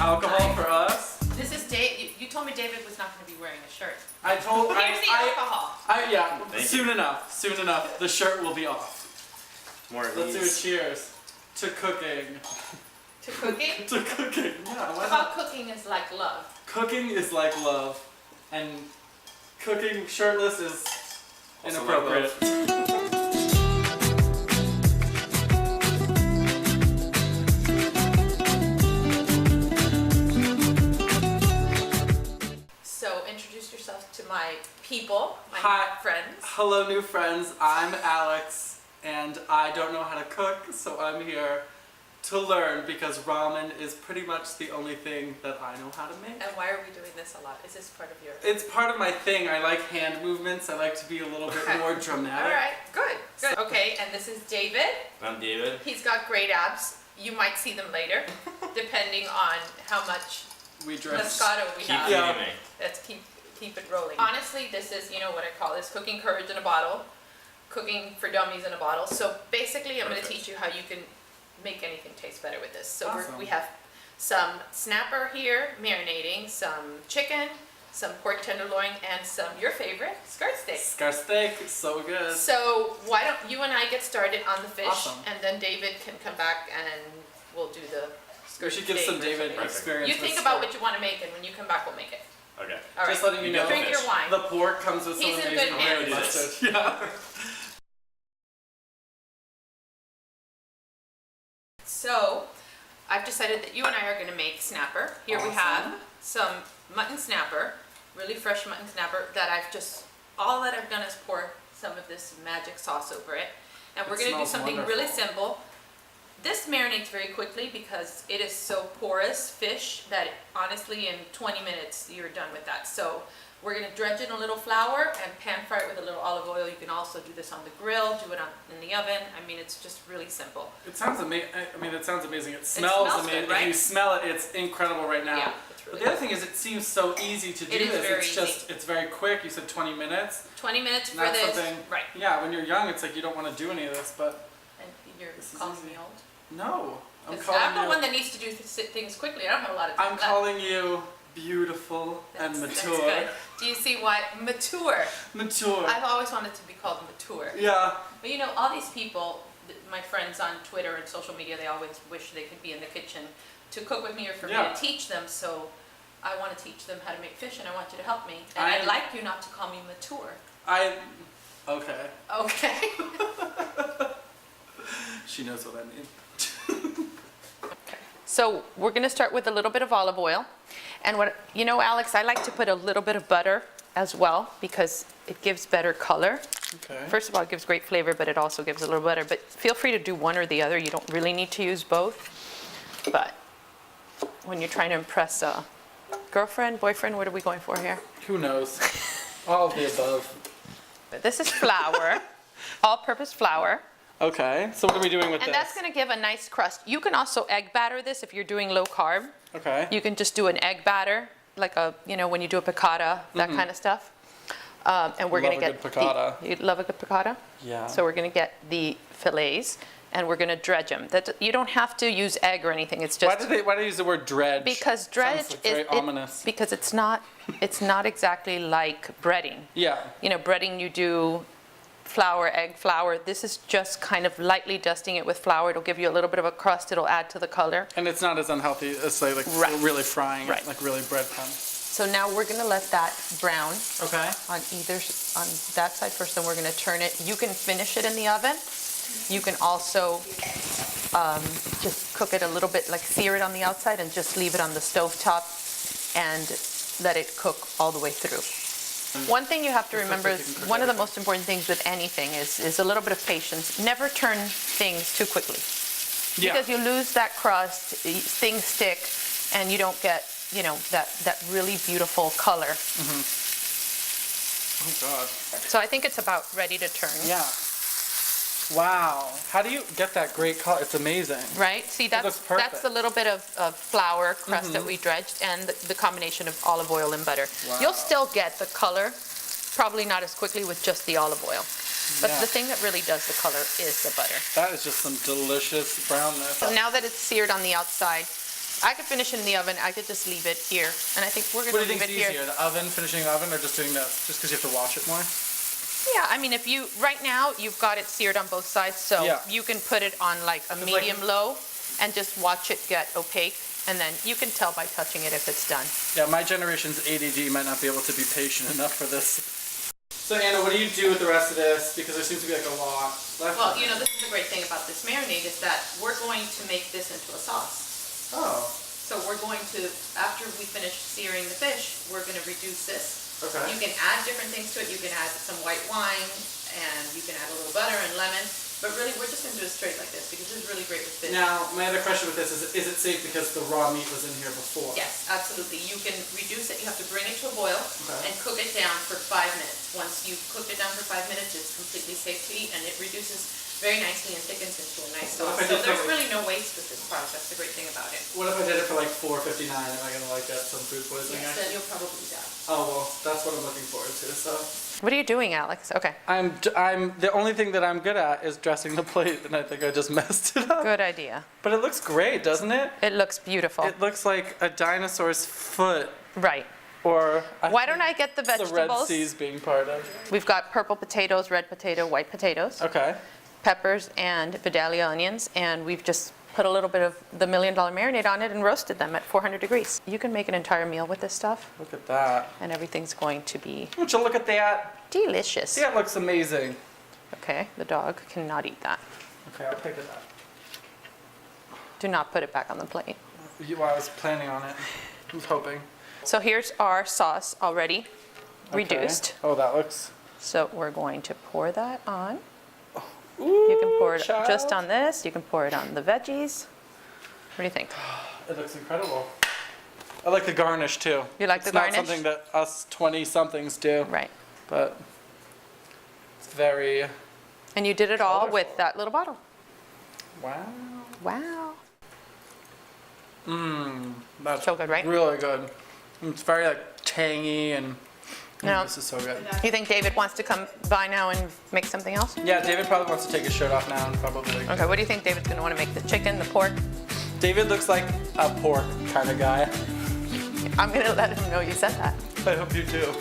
Alcohol for us. This is Dave. You told me David was not going to be wearing a shirt. I told. Here's the alcohol. Yeah. Soon you. enough. Soon enough. The shirt will be off. More of Let's do a these. cheers to cooking. To cooking? To cooking. Yeah. Why About not? cooking is like love. Cooking is like love, and cooking shirtless is Also inappropriate. So introduce yourself to my people, my Hi. friends. Hello, new friends. I'm Alex, and I don't know how to cook, so I'm here to learn because ramen is pretty much the only thing that I know how to make. And why are we doing this a lot? Is this part of your... It's part of my thing. I like hand movements. I like to be a little bit more dramatic. All right, good, good. Okay, and this is David. I'm David. He's got great abs. You might see them later, depending on how much We dress. Moscato we Keep have. feeding Yeah. me. Let's keep it rolling. Honestly, this is, you know what I call this, cooking courage in a bottle, cooking for dummies in a bottle. So basically, I'm going to Perfect. teach you how you can make anything taste better with this. So Awesome. we have some snapper here, marinating, some chicken, some pork tenderloin, and some, your favorite, skirt steak. Scar steak, so good. So why don't you and I get started on the fish, Awesome. and then David can come back and we'll do the skirt We should give steak some or David something. experience. You with think about skirt. what you want to make, and when you come back, we'll make it. Okay. All right. Just letting you You got know, Drink fish. your wine. the pork comes with some He's in amazing good hands. mustard. Yeah. So, I've decided that you and I are going to make snapper. Here we have Awesome. some mutton snapper, really fresh mutton snapper that all that I've done is pour some of this magic sauce over it. And we're It going to do smells something wonderful. really simple. This marinates very quickly because it is so porous fish that honestly in 20 minutes you're done with that. So we're going to dredge in a little flour and pan fry it with a little olive oil. You can also do this on the grill, do it in the oven. I mean, it's just really simple. It sounds amazing. I mean, it sounds amazing. It smells smells good, amazing. right? If you smell it, it's incredible right now. Yeah, it's really But the other thing is, it seems so easy to do It is this. very It's just, it's very quick. You said 20 minutes. 20 minutes for That's this. something. Right. Yeah, when you're young, it's like you don't want to do any of this, but And you're This is calling easy. me old? no. I'm 'Cause calling I'm the you. one that needs to do things quickly. I don't have a lot of time I'm left. calling you beautiful and That's mature. good. Do you see why? Mature. Mature. I've always wanted to be called mature. Yeah. But you know, all these people, my friends on Twitter and social media, they always wish they could be in the kitchen to cook with me or for me Yeah. to teach them. So I want to teach them how to make fish and I want you to help me. And I I'd am- like you not to call me mature. Okay. Okay. She knows what I mean. So we're going to start with a little bit of olive oil. And what, you know, Alex, I like to put a little bit of butter as well because it gives better color. Okay. First of all, it gives great flavor, but it also gives a little butter. But feel free to do one or the other. You don't really need to use both. But when you're trying to impress a girlfriend, boyfriend, what are we going for here? Who knows? All of the above. This is flour, all-purpose flour. Okay. So what are we doing with And this? that's going to give a nice crust. You can also egg batter this if you're doing low carb. Okay. You can just do an egg batter, like when you do a piccata, that kind of stuff. And we're going to Love a get good piccata. You love a good piccata? Yeah. So we're going to get the fillets, and we're going to dredge them. You don't have to use egg or anything. It's just Why do they use the word dredge? because dredge Sounds like is very ominous. because it's not exactly like breading. Yeah. You know, breading you do flour, egg flour. This is just kind of lightly dusting it with flour. It'll give you a little bit of a crust. It'll add to the color. And it's not as unhealthy as say like Right. really frying Right. it, like really breadcrumbs. So now we're going to let that brown Okay. on that side first, then we're going to turn it. You can finish it in the oven. You can also just cook it a little bit, like sear it on the outside and just leave it on the stove top and let it cook all the way through. One thing you have to remember is one of the most important things with anything is a little bit of patience. Never turn things too quickly. Yeah. Because you lose that crust, things stick, and you don't get, that really beautiful color. Oh God. So I think it's about ready to turn. Yeah. Wow. How do you get that great color? It's amazing. Right? See, looks that's perfect. the little bit of flour crust that we dredged and the combination of olive oil and butter. Wow. You'll still get the color, probably not as quickly with just the olive oil. But Yeah. the thing that really does the color is the butter. That is just some delicious brownness. So now that it's seared on the outside, I could finish it in the oven. I could just leave it here. And I think we're What gonna do you leave think's it here. easier, the oven, finishing the oven, or just doing this? Just because you have to watch it more? Yeah, I mean, if you, right now, you've got it seared on both sides, so Yeah. you can put it on like a like- medium-low and just watch it get opaque, and then you can tell by touching it if it's done. Yeah, my generation's ADD might not be able to be patient enough for this. So Anna, what do you do with the rest of this? Because there seems to be like a lot left. Well, you know, this is the great thing about this marinade is that we're going to make this into a sauce. Oh, So we're going to, after we finish searing the fish, we're gonna reduce this. okay. You can add different things to it. You can add some white wine, and you can add a little butter and lemon. But really, we're just gonna do it straight like this because it's really great with fish. Now, my other question with this is it safe because the raw meat was in here before? Yes, absolutely. You can reduce it. You have to bring it to a boil Okay. and cook it down for 5 minutes. Once you've cooked it down for 5 minutes, it's completely safe to eat, and it reduces very nicely and thickens into a nice What sauce. if I So did there's something- really no waste with this product. That's the great thing about it. What if I did it for like $4.59? Am I gonna like get some food poisoning? Yes, then you'll probably die. Oh well, that's what I'm looking forward to. So What are you doing, Alex? Okay. I'm the only thing that I'm good at is dressing the plate, and I think I just messed it up. Good idea. But it looks great, doesn't it? It looks beautiful. It looks like a dinosaur's foot, Right. or Why don't I get the the Red vegetables? Sea's being part of. We've got purple potatoes, red potato, white potatoes, Okay. peppers, and Vidalia onions, and we've just put a little bit of the $1 Million Marinade on it and roasted them at 400 degrees. You can make an entire meal with this stuff, Look at that. and everything's going to be Would you look at that? delicious. Yeah, it looks amazing. Okay, the dog cannot eat that. Okay, I'll pick it up. Do not put it back on the plate. Well, I was planning on it. I was hoping. So here's our sauce already Okay. reduced. Oh, that looks. So we're going to pour that on. Ooh, You can pour it child. just on this. You can pour it on the veggies. What do you think? It looks incredible. I like the garnish too. You like It's the garnish? not something that us 20-somethings do, Right. but it's very. And you did it all with Colorful. that little bottle. Wow. Wow. That's So good, right? Really good. It's very like tangy and. Now- This is so good. You think David wants to come by now and make something else? Yeah, David probably wants to take his shirt off now and probably. Okay, what do you think David's going to want to make? The chicken, the pork? David looks like a pork kind of guy. I'm going to let him know you said that. I hope you do.